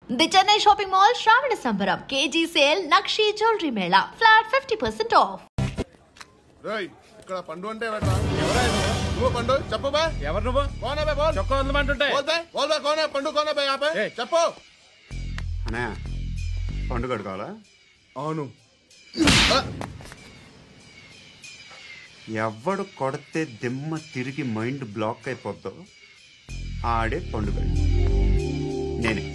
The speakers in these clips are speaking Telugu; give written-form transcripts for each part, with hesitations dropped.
ది చెన్నై షాపింగ్ మాల్ శ్రావణ సంబరం KG sale nakshi jewellery Mela flat 50% of. ఇక్కడ పండు అంటే నువ్వు పండు చెప్పు బా. ఎవరు నువ్వు? కోనా బే బోల్. చొక్కా వదలమంటుంటే బోల్ బే కోనా పండు కోనా బే ఆపే చెప్పు. అన్నయ్య పండు కడుకోవాలా? అవును. ఎవడు కొడితే దిమ్మ తిరిగి మైండ్ బ్లాక్ అయిపోద్దో ఆడే పండుగ. నేనే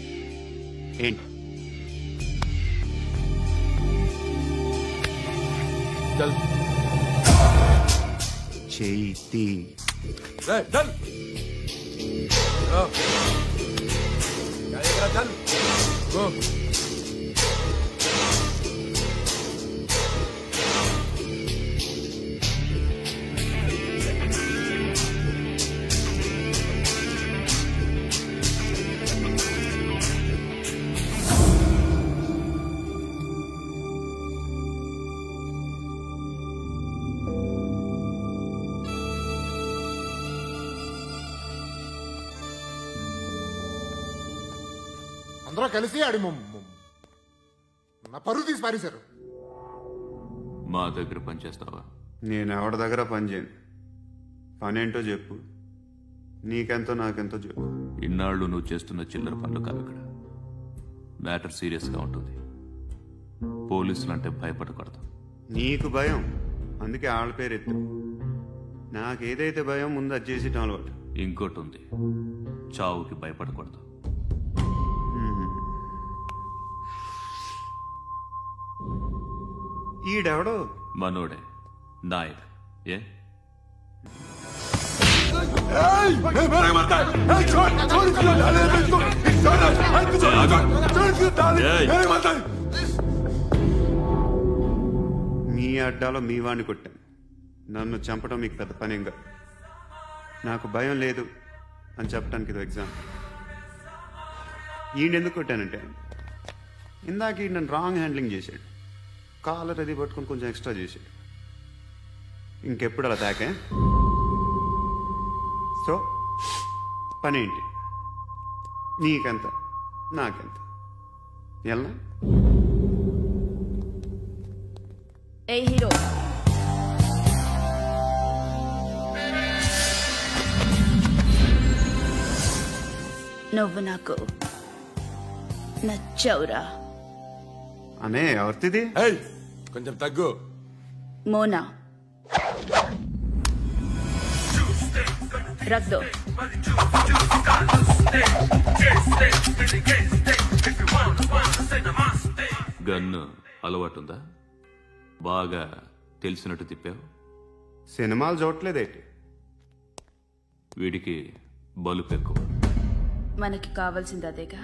ఏంటి చేతి అందరూ కలిసి ఆడి నా పరువు తీసి పారేశారు. మా దగ్గర పనిచేస్తావా? నేను ఎవరి దగ్గర పని చేయను. పనేంటో చెప్పు. నీకెంతో నాకెంతో చెప్పు. ఇన్నాళ్ళు నువ్వు చేస్తున్న చిల్లర పనులు కావు. ఇక్కడ మ్యాటర్ సీరియస్గా ఉంటుంది. పోలీసులు అంటే భయపడకూడదు. నీకు భయం, అందుకే ఆళ్ళ పేరు ఎత్తు. నాకేదైతే భయం ముందు అది చేసి అలవాటు. ఇంకోటి ఉంది, చావుకి భయపడకూడదు. ఈడెవడో మనోడే నాయక్. ఏ మీ అడ్డాలో మీ వాణ్ణి కొట్టాను. నన్ను చంపడం మీకు పెద్ద పనేంగా. నాకు భయం లేదు అని చెప్పడానికి ఇది ఎగ్జామ్. ఈయనెందుకు కొట్టానంటే ఇందాక ఈ నన్ను రాంగ్ హ్యాండ్లింగ్ చేశాడు. కాలర్ అది పట్టుకొని కొంచెం ఎక్స్ట్రా చేశాడు. ఇంకెప్పుడు అలా తాకే. సో పనేంటి? నీకెంత నాకెంత ఎలా? ఏ హీరో నువ్వు నాకు నచ్చవురా. అనే ఎవరిది? కొంచెం తగ్గు. మోనా రక్ దో. గన్ను అలవాటుందా? బాగా తెలిసినట్టు తిప్పావు. సినిమాలు చూడట్లేదేంటి? వీడికి బలుపు ఎక్కువ. మనకి కావాల్సింది అదేగా.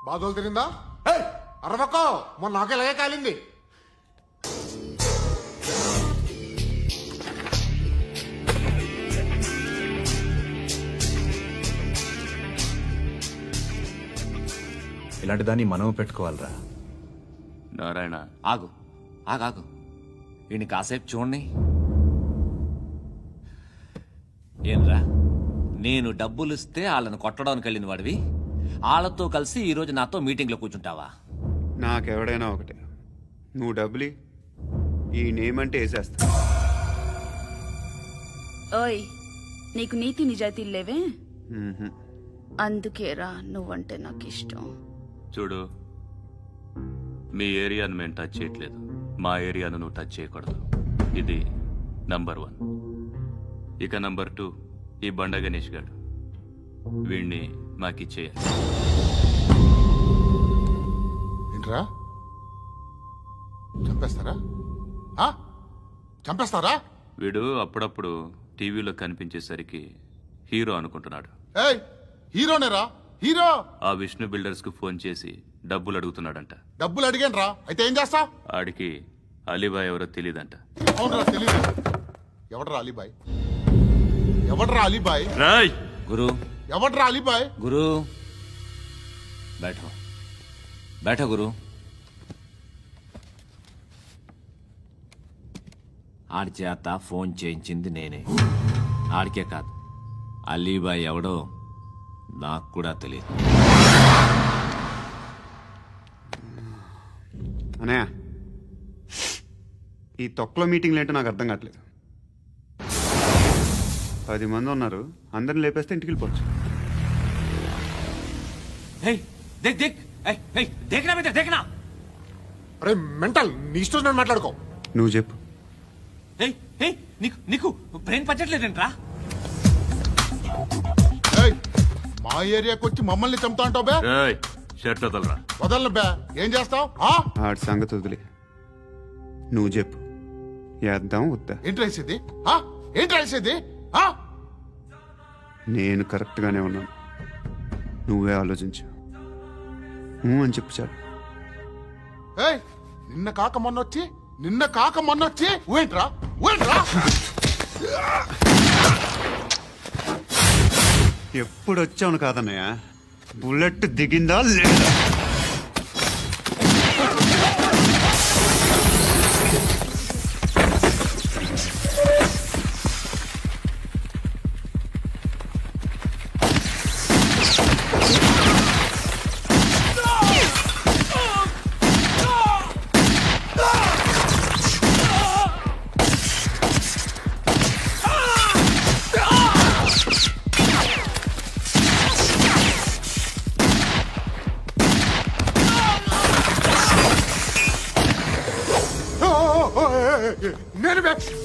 బాధలు తిరిందా? అరవకో, మొన్న నాకు ఇలాగే కాలింది. ఇలాంటి దాన్ని మనం పెట్టుకోవాలరా. నారాయణ ఆగు ఆగాగు, వీడిని కాసేపు చూడండి. ఏంరా, నేను డబ్బులు ఇస్తే వాళ్ళని కొట్టడానికి వెళ్ళిన వాడివి, వాళ్ళతో కలిసి ఈరోజు నాతో మీటింగ్లో కూర్చుంటావా? నాకెవడైనా ఒకటే. నువ్వు డబ్బులి, ఈ నేమ్ అంటే వేసేస్తా. ఓయ్, నీకు నీతి నిజాయితీలు లేవే, అందుకేరా నువ్వంటే నాకు ఇష్టం. చూడు, మీ ఏరియాను మేము టచ్ చేయట్లేదు. మా ఏరియాను నువ్వు టచ్ చేయకూడదు. ఇది నంబర్ 1. ఇక నంబర్ 2, ఈ బండ గణేష్ గారు. వీణ్ణి మాకిచ్చేయాలి. ఏంట్రా, చంపేస్తారా? చంపేస్తారా? వీడు అప్పుడప్పుడు టీవీలో కనిపించేసరికి హీరో అనుకుంటున్నాడు. హీరోనేరా, హీరో. ఆ విష్ణు బిల్డర్స్ కు ఫోన్ చేసి డబ్బులు అడుగుతున్నాడంట. డబ్బులు అడిగాను రా, అయితే ఏం చేస్తా? ఆడికి అలీబాయ్ ఎవరో తెలియదంట. అవునరా, తెలీదు. ఎవడరా అలీబాయ్? ఎవడరా అలీబాయ్? రాయ్ గురు, ఎవడరా అలీబాయ్? గురు बैठो बैठो गुरु। ఆడి చేత ఫోన్ చేయించింది నేనే, ఆడికే కాదు అలీబాయ్ ఎవడో నాకు కూడా తెలియదు. అనయా, ఈ తొక్కలో మీటింగ్లు ఏంటో నాకు అర్థం కావట్లేదు. 10 మంది ఉన్నారు, అందరిని లేపేస్తే ఇంటికి వెళ్ళిపోవచ్చు. అరే మెంటల్, నీ ఇష్టం నేను మాట్లాడుకో. నువ్వు చెప్పు. నీకు బ్రెయిన్ పచ్చట్లేదంట్రా? మా ఏరియాకి వచ్చి మమ్మల్ని చంపుతా అంటావు బే? షర్ట్ వదలరా. వదలను బే. ఏం చేస్తావు? ఆడి సంగతి వదిలే, నువ్వు చెప్పు. వేద్దాం వద్దా? ఏంటి రాసేది? ఏంటి రాసేది? నేను కరెక్ట్గానే ఉన్నాను, నువ్వే ఆలోచించు. అని చెప్పు చాలు. నిన్న కాక మొన్నొచ్చి ఊయంట్రా. ఎప్పుడు వచ్చావును కాదన్నయ్య, బుల్లెట్ దిగిందా లేదా?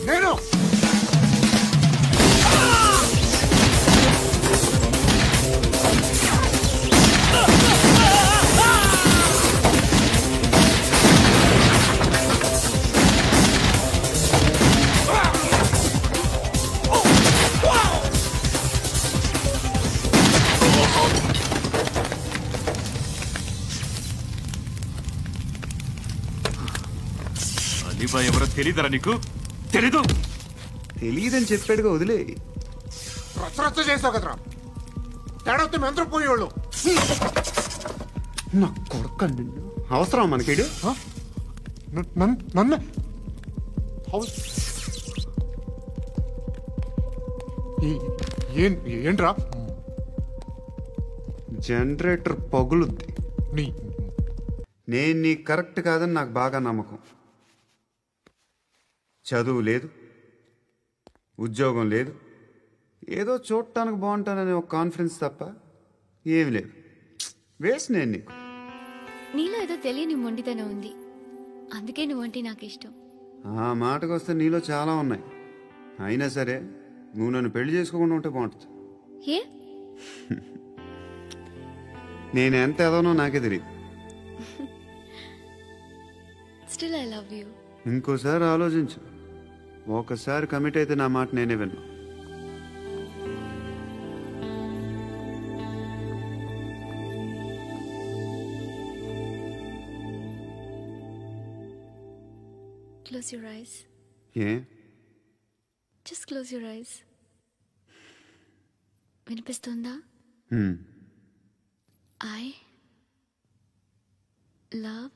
నేను అలీబాయ్ ఎవరో తెలీదరా నీకు? తెలియదని చెప్పాడుగా, వదిలే. రచ్చ చేసావు కదరా. తేడా వస్తే మెంతరం పోయేవాళ్ళు. నా కొడుక, నిన్ను అవసరం మనకేడు? నన్ను ఏంట్రా? జనరేటర్ పగులుద్ది. నేను నీకు కరెక్ట్ కాదని నాకు బాగా నమ్మకం. చదువు లేదు, ఉద్యోగం లేదు, ఏదో చూడటానికి బాగుంటాననే ఒక కాన్ఫిడెన్స్ తప్ప ఏమి లేదు. వేస్ట్ నేను నీకు. నీలో ఏదో తెలియని మొండితనం ఉంది, అందుకే నువ్వంటే నాకు ఇష్టం. ఆ మాటకు వస్తే నీలో చాలా ఉన్నాయి. అయినా సరే నువ్వు నన్ను పెళ్లి చేసుకోకుండా ఉంటే బాగుంటుంది. ఏ? నేను ఎంత ఎదవనో నాకే తెలియదు. Still I love you. ఇంకోసారి ఆలోచించు. ఒకసారి కమిట్ అయితే నా మాట నేనే విన్నా. Close your eyes. A? Just close your eyes. వినిపిస్తుందా? I love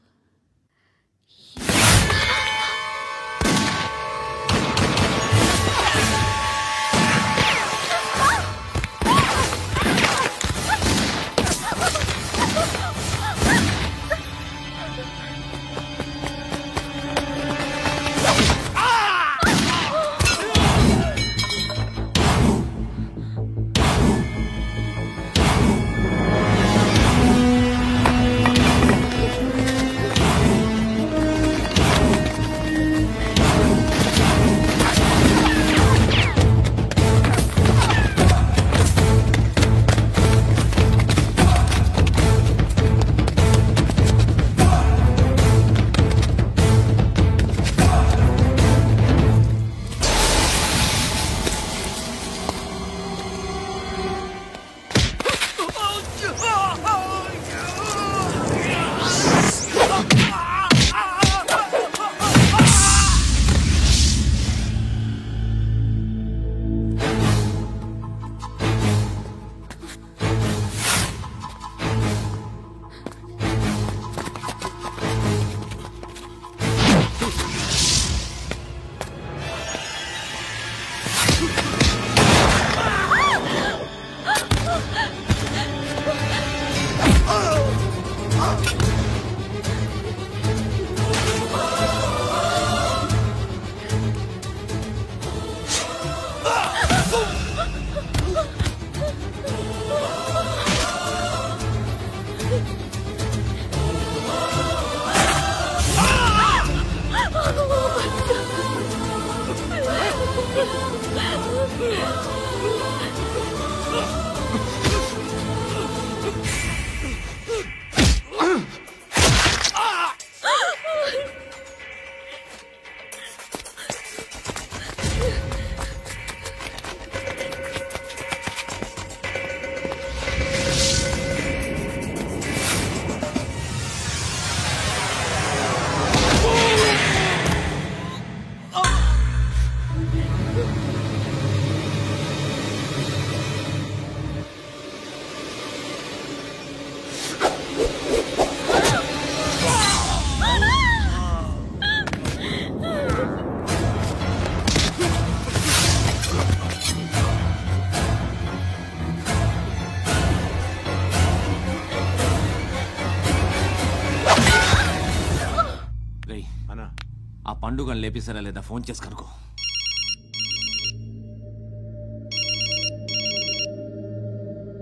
ఆ పండుగను లేపేసారా లేదా ఫోన్ చేసి కనుకో.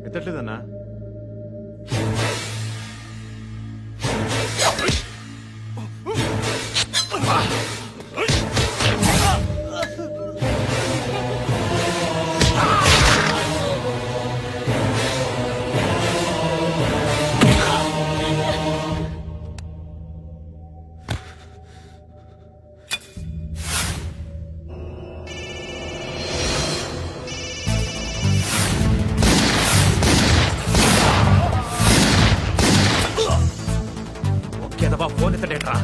ఎత్తట్లేదన్నా. ఫోన్ ఎత్తడేట్రా.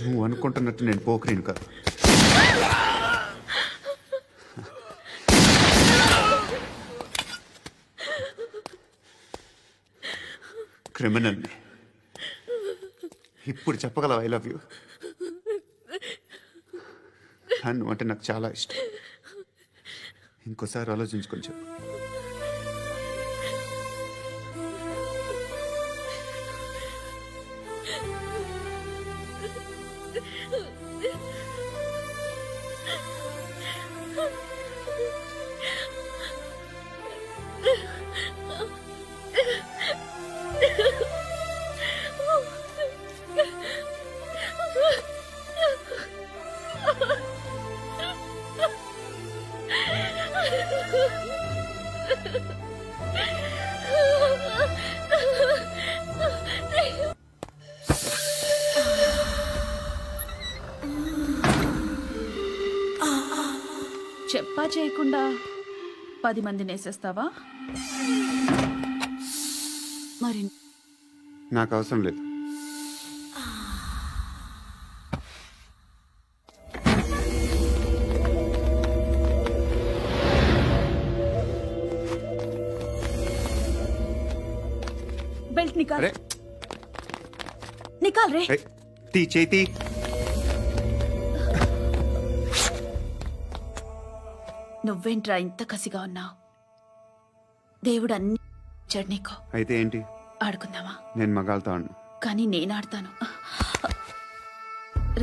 నువ్వు అనుకుంటున్నట్టు నేను పోకరీను కదా. క్రిమినల్ని. ఇప్పుడు చెప్పగలవు ఐ లవ్ యూ. నువ్వు అంటే నాకు చాలా ఇష్టం. ఇంకోసారి ఆలోచించుకొని చెప్పు. చెప్పా చేయకుండా 10 మందిని వేసేస్తావా? మరి నాకు అవసరం లేదు. బెల్ట్ నికాల్. నికాల్ రే. తీ చేతి. నువ్వేంట్రా ఇంత కసిగా ఉన్నావు? దేవుడు అన్ని ఇచ్చాడు నీకు. అయితే ఏంటి? ఆడుకుందామా? నేను మగాళ్ళతో ఆడను. కానీ నేను ఆడతాను.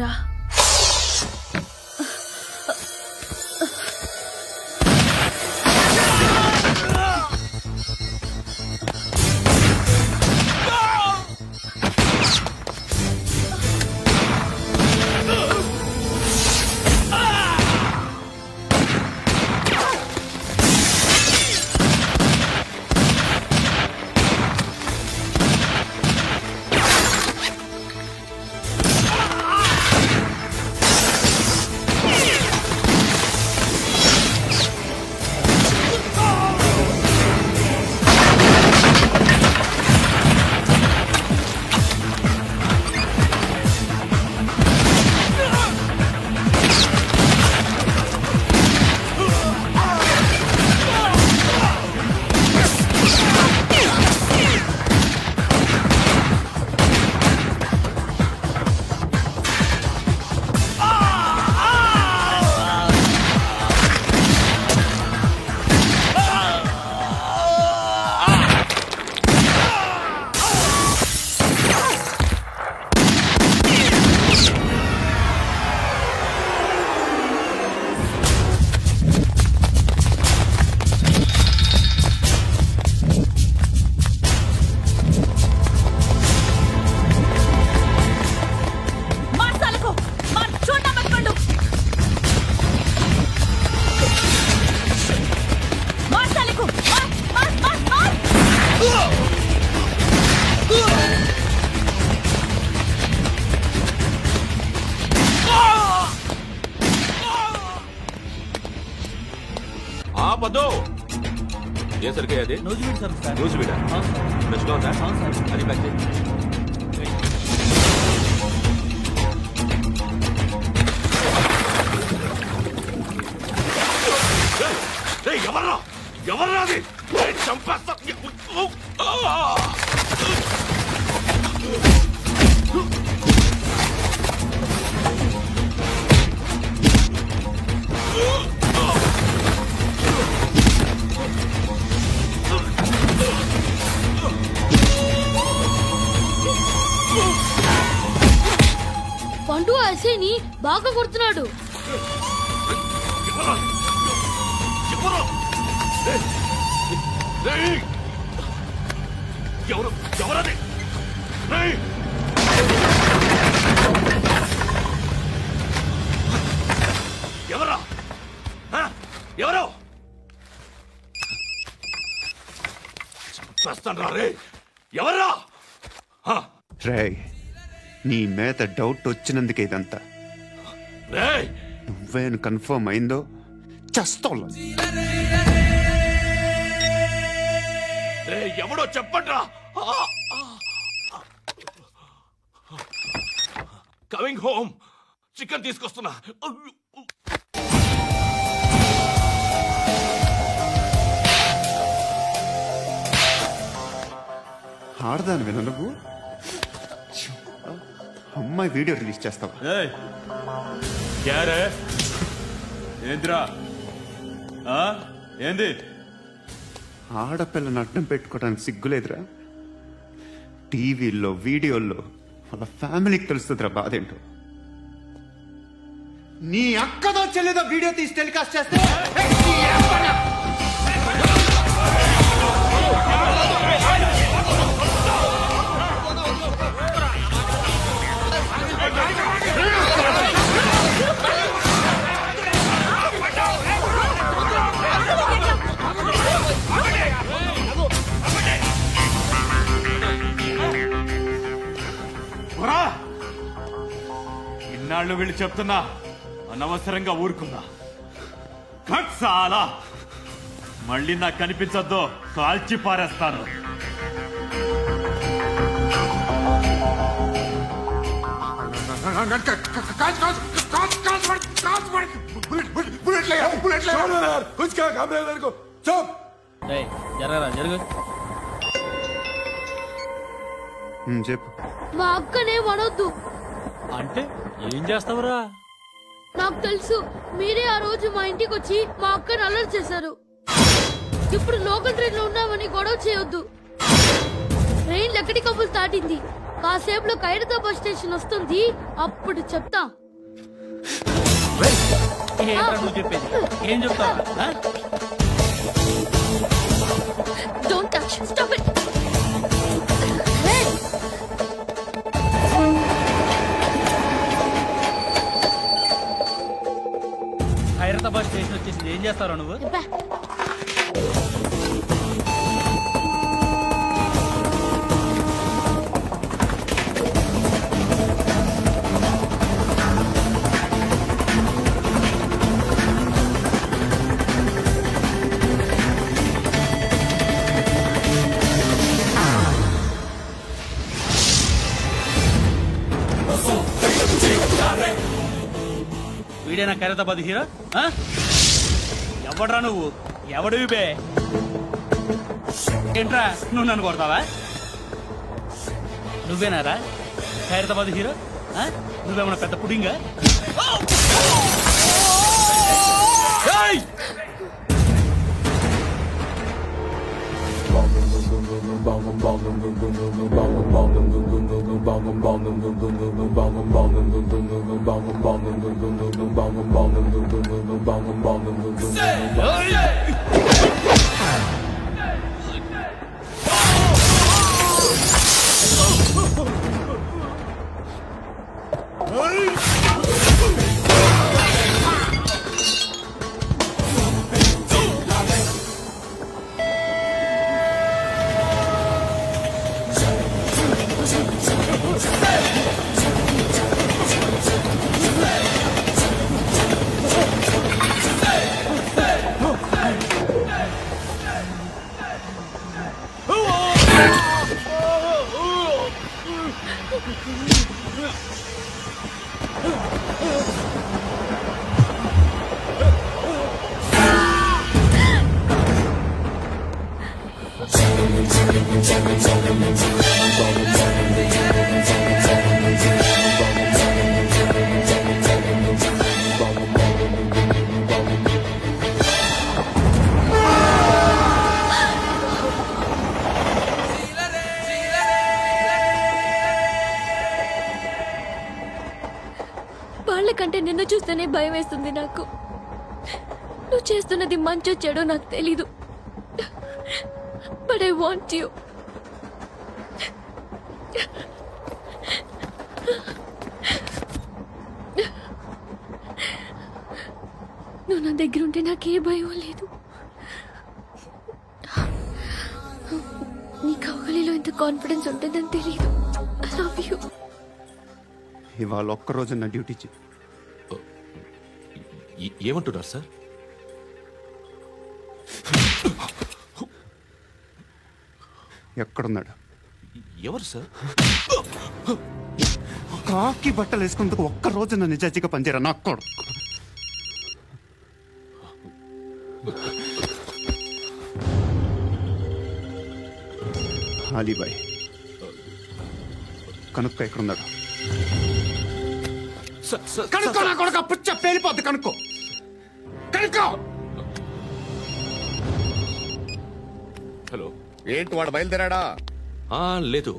రా. ఆపదో ఏ సరికే అది నూజివీడా ఫ్రెష్గా ఉందా అది ప్యాక్ చేయి. ఎవర్రా ఎవర్రా అది చంపేస్తా. పండు అసేని బాగా కొడుతున్నాడు. ఎవరది? ఎవరా ఎవరు చంపేస్తాను రా రే. ఎవర్రా? రే నీ మీద డౌట్ వచ్చినందుకే ఇదంతా. నువ్వేను కన్ఫర్మ్ అయిందో చేస్తావు. ఎవడో చెప్పండ్రా. Coming home. చికెన్ తీసుకొస్తున్నా. ఆడదాను విన నువ్వు. అమ్మాయి వీడియో రిలీజ్ చేస్తావా? ఏంద్రా ఏంది? ఆడపిల్లని అడ్డం పెట్టుకోవడానికి సిగ్గులేదురా? టీవీల్లో వీడియోల్లో వాళ్ళ ఫ్యామిలీకి తెలుస్తుందిరా బాధేంటో. నీ అక్కదో చెల్లిదో వీడియో తీసి టెలికాస్ట్ చేస్తే ఇన్నాళ్ళు వీళ్ళు చెప్తున్నా అనవసరంగా ఊరుకున్నా. చాలా మళ్ళీ నాకు కనిపించద్దు, కాల్చి పారేస్తాను. చెప్పు. మా అక్కనే వనొద్దు అంటే ఏం చేస్తావురా? నాకు తెలుసు, మీరే ఆ రోజు మా ఇంటికి వచ్చి మా అక్కని అల్లరి చేశారు. ఇప్పుడు లోకల్ ట్రైన్ లో ఉన్నామని గొడవ చేయొద్దు. ట్రైన్ ఎక్కడి కబులు దాటింది. కాసేపులో ఖైరతాబాద్ స్టేషన్ వస్తుంది, అప్పుడు చెప్తా. నువ్వు చెప్పేది ఏం చెప్తావు? Don't touch. Stop it. Khairatabad station వచ్చేసింది. ఏం చేస్తారా నువ్వు? వీడేనా ఖైరతాబాద్ హీరో? ఎవడ్రా నువ్వు? ఎవడివి బే? ఏంట్రా నువ్వు నన్ను కొడతావా? నువ్వేనారా ఖైరతాబాద్ హీరో? నువ్వేమన్నా పెద్ద పుడింగా? వాళ్ళకంటే నిన్ను చూస్తేనే భయం వేస్తుంది నాకు. నువ్వు చేస్తున్నది మంచో చెడో నాకు తెలీదు. But I want you. నువ్వు నా దగ్గర ఉంటే నాకే భయం లేదు. నీ కౌగలిలో ఎంత కాన్ఫిడెన్స్ ఉంటుందని తెలీదు. I love you. ఇవాళ ఒక్కరోజు నా డ్యూటీ ఏమంటున్నారు సార్? ఎక్కడున్నాడు? ఎవరు సార్? కాకి బట్టలు వేసుకున్నందుకు ఒక్కరోజు నా నిజాజీగా పనిచేయరా నా కొడుకు. అలీబాయ్ కనుక్కో ఎక్కడున్నాడు. కనుక్కో నా కొడుకు. పుచ్చ పేలిపోద్ది. కనుక్కో కనుక్కో. హలో, ఏంటి వాడు బయలుదేరాడా? లేదు,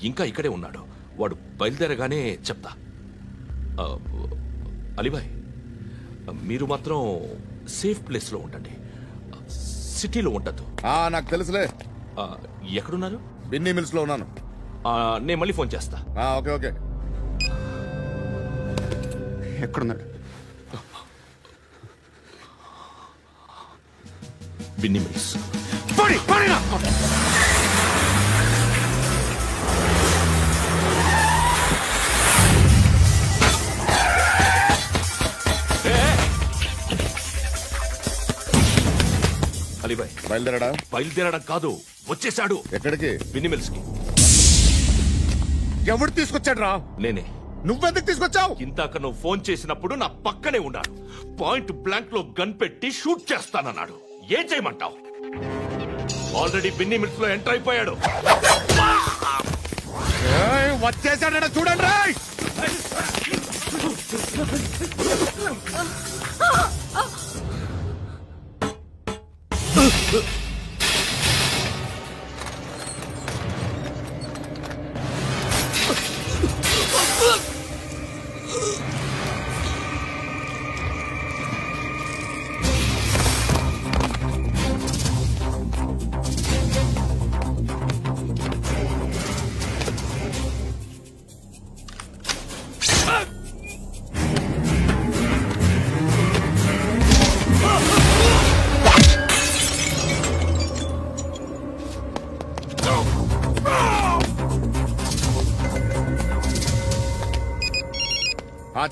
ఇంకా ఇక్కడే ఉన్నాడు. వాడు బయలుదేరగానే చెప్తా. అలీబాయ్, మీరు మాత్రం సేఫ్ ప్లేస్ లో ఉండండి. సిటీలో ఉండద్దు. నాకు తెలుసులే. ఎక్కడున్నారు? బిన్నీ మిల్స్ లో ఉన్నాను. నేను మళ్ళీ ఫోన్ చేస్తా. Okay okay. ఎక్కడున్నాడు? బిన్నీ మిల్స్. అలీబాయ్ బయలుదేరాడా? బయలుదేరడం కాదు, వచ్చేసాడు. ఎక్కడికి? బిన్నీ మిల్స్ కి. ఎవడు తీసుకొచ్చాడు రా? నేనే. నువ్వెందుకు తీసుకొచ్చావు? ఇందాక నువ్వు ఫోన్ చేసినప్పుడు నా పక్కనే ఉన్నాడు. పాయింట్ బ్లాంక్ లో గన్ పెట్టి షూట్ చేస్తానన్నాడు. ఏం చేయమంటావు? ఆల్రెడీ బిన్నీ మిల్స్ లో ఎంటర్ అయిపోయాడు. వచ్చేసాడ చూడండి.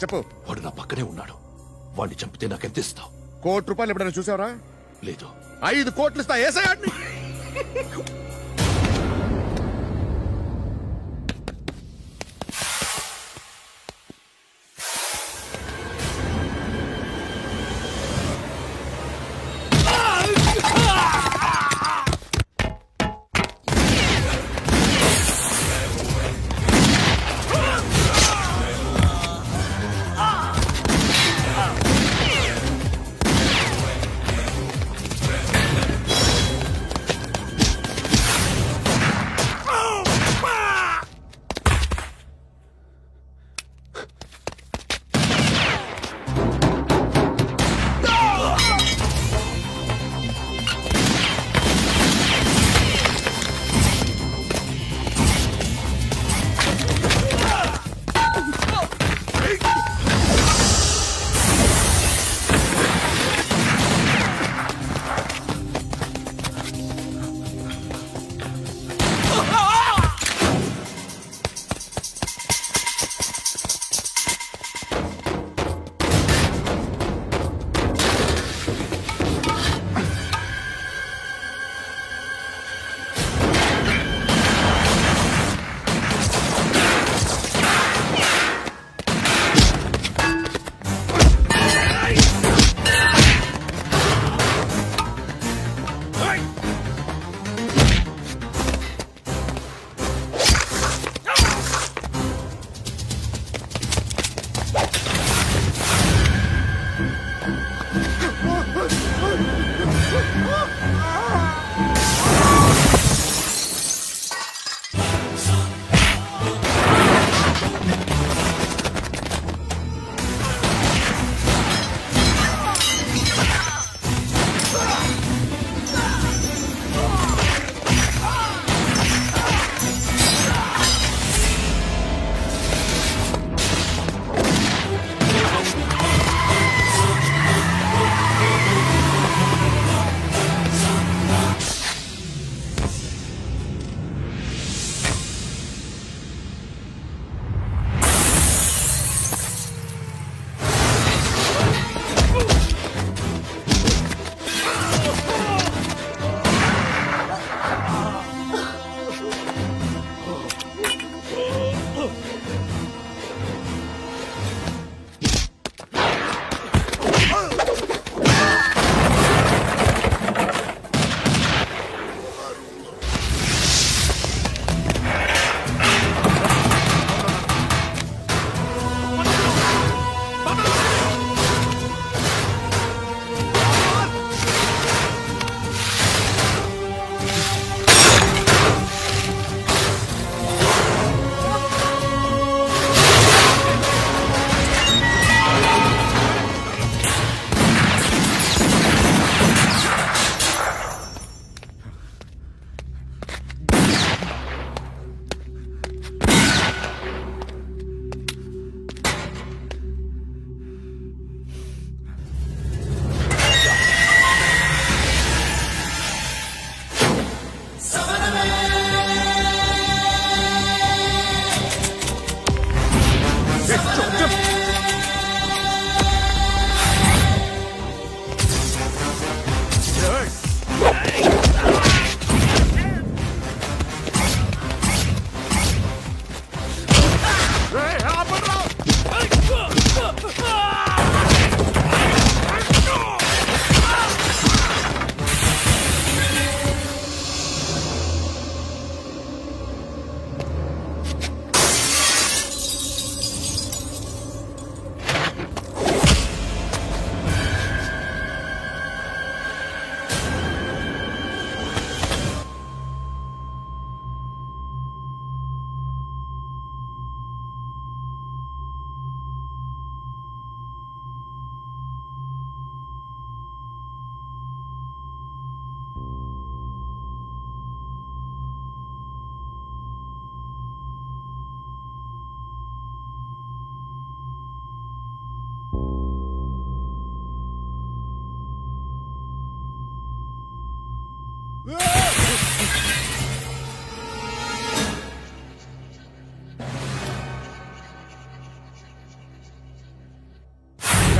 చెప్పు. వాడు నా పక్కనే ఉన్నాడు. వాడిని చంపితే నాకెంత ఇస్తావు? ₹1,00,00,000 ఎప్పుడైనా చూసావరా? లేదు. 5 కోట్లు ఇస్తా. ఏసయాడిని.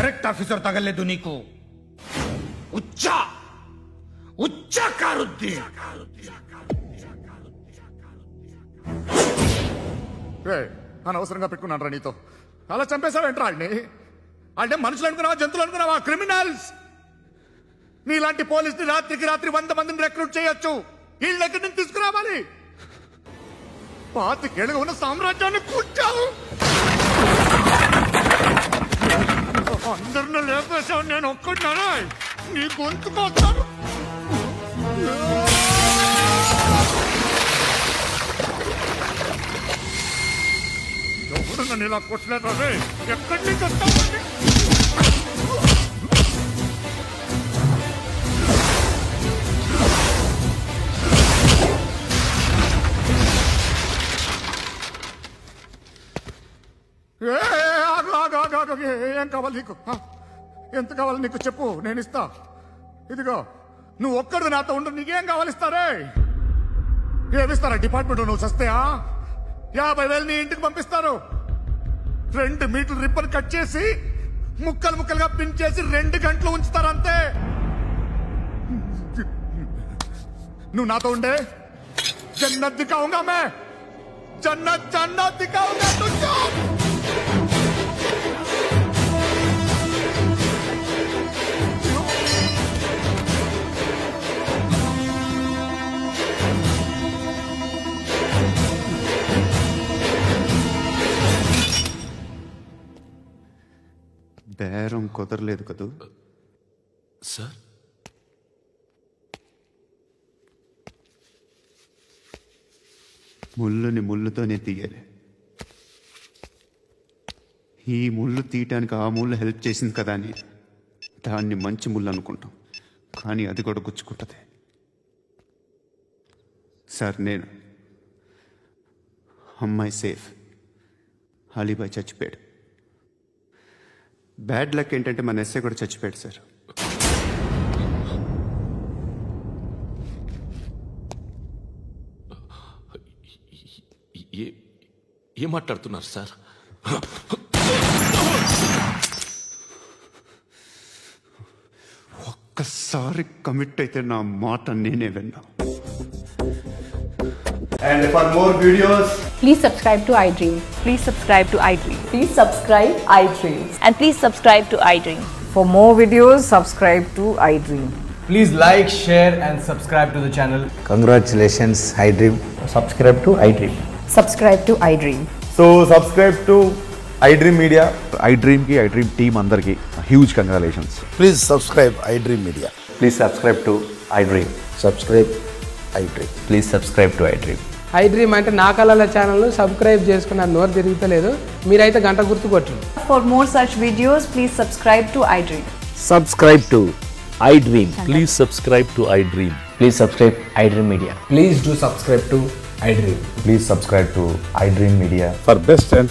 కరెక్ట్ ఆఫీసర్ తగలేదు నీకు. ఉచ్చా కారుద్ది. అనవసరంగా పెట్టుకున్నాను రా నీతో. అలా చంపేశావేంట్రా వాడిని? అంటే మనుషులు అనుకున్నావా, జంతువులు అనుకున్నావా? క్రిమినల్స్. నీలాంటి పోలీసుని రాత్రికి రాత్రి 100 మందిని రిక్రూట్ చేయొచ్చు. వీళ్ళ దగ్గర నుంచి తీసుకురావాలి. 25 ఏళ్ళుగా ఉన్న సామ్రాజ్యాన్ని కూర్చావు. అందరిని లేపేశావు, నేను ఒక్కడినారా? నీ గొంతుకొస్తాను. ఎవరు నన్ను ఇలా కొట్టలేదా? ఎక్కడి నుంచి వస్తావు? ఏం కావాలి నీకు? ఎంత కావాలి నీకు చెప్పు, నేను ఇస్తా. ఇదిగో నువ్వు ఒక్కడిది నాతో ఉండు. నీకేం కావాలి ఇస్తారే? ఏమిస్తారా డిపార్ట్మెంట్? నువ్వు చస్తేయా 50,000 నీ ఇంటికి పంపిస్తారు. 2 మీటర్లు రిబ్బన్ కట్ చేసి ముక్కలు ముక్కలుగా పిన్ చేసి 2 గంటలు ఉంచుతారు అంతే. నువ్వు నాతో ఉండే జన్నత్ దిఖాऊंगा मैं. जन्नत दिखाऊंगा तुझको. బేరం కుదరలేదు కదూ సార్? ముళ్ళుని ముళ్ళుతోనే తీయాలి. ఈ ముళ్ళు తీయటానికి ఆ ముళ్ళు హెల్ప్ చేసింది కదా అని దాన్ని మంచి ముళ్ళు అనుకుంటాం, కానీ అది కూడా గుచ్చుకుంటుంది. సార్, నేను అమ్మాయి సేఫ్, అలీబాయ్ చచ్చిపోయాడు. బ్యాడ్ లక్ ఏంటంటే మన ఎస్ఐ కూడా చచ్చిపోయాడు సార్. ఏం మాట్లాడుతున్నారు సార్? ఒక్కసారి కమిట్ అయితే నా మాట నేనే విన్నా. And for more videos, please subscribe to iDream. Please subscribe to iDream. Please subscribe iDream. And please subscribe to iDream. For more videos, subscribe to iDream. please like, share and subscribe to the channel. Congratulations, iDream. Subscribe to iDream. Subscribe to iDream. So subscribe to iDream Media. iDream ki iDream team andarki huge congratulations. Please subscribe iDream Media. Please subscribe to iDream. Subscribe iDream. Please subscribe to iDream. iDream అంటే నా కళల ఛానల్ సబ్స్క్రైబ్ చేసుకున్న నోరు తిరుగుతలేదు, మీరైతే గంట గుర్తు కొట్టండి. For more such videos, please subscribe to iDream. Subscribe to iDream. Please subscribe to iDream. Please subscribe iDream Media. Please do subscribe to iDream. Please subscribe to iDream Media. For best entertainment.